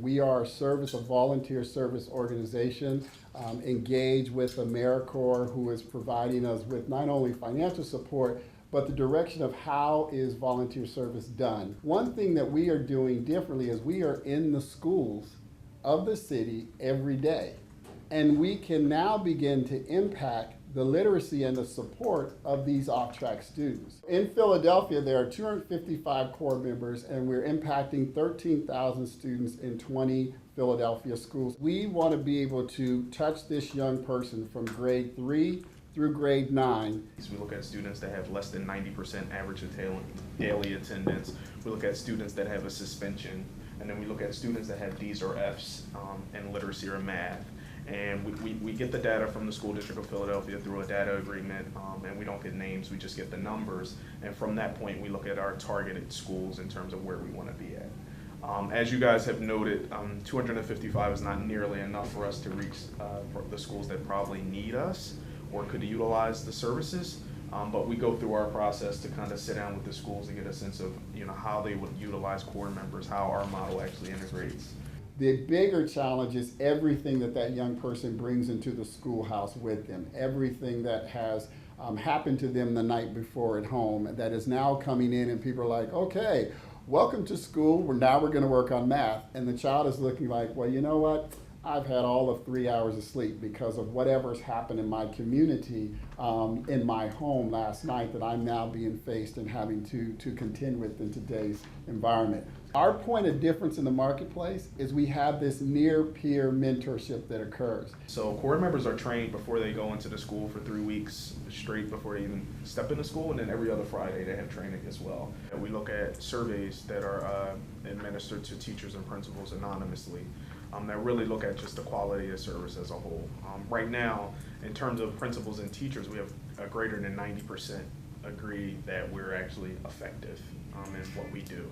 We are a volunteer service organization, engaged with AmeriCorps, who is providing us with not only financial support, but the direction of how is volunteer service done. One thing that we are doing differently is we are in the schools of the city every day. And we can now begin to impact the literacy and the support of these off-track students. In Philadelphia, there are 255 Corps members, and we're impacting 13,000 students in 20 Philadelphia schools. We want to be able to touch this young person from grade 3 through grade 9. We look at students that have less than 90% average daily attendance. We look at students that have a suspension, and then we look at students that have D's or F's in literacy or math. And we get the data from the School District of Philadelphia through a data agreement, and we don't get names, we just get the numbers. And from that point, we look at our targeted schools in terms of where we want to be at. As you guys have noted, 255 is not nearly enough for us to reach the schools that probably need us or could utilize the services. But we go through our process to kind of sit down with the schools and get a sense of how they would utilize Corps members, how our model actually integrates. The bigger challenge is everything that young person brings into the schoolhouse with them, everything that has happened to them the night before at home that is now coming in, and people are like, okay, welcome to school, now we're going to work on math. And the child is looking like, well, you know what? I've had all of 3 hours of sleep because of whatever's happened in my community, in my home last night, that I'm now being faced and having to contend with in today's environment. Our point of difference in the marketplace is we have this near-peer mentorship that occurs. So Corps members are trained before they go into the school for 3 weeks straight before they even step into school, and then every other Friday they have training as well. And we look at surveys that are administered to teachers and principals anonymously that really look at just the quality of service as a whole. Right now, in terms of principals and teachers, we have a greater than 90% agree that we're actually effective in what we do.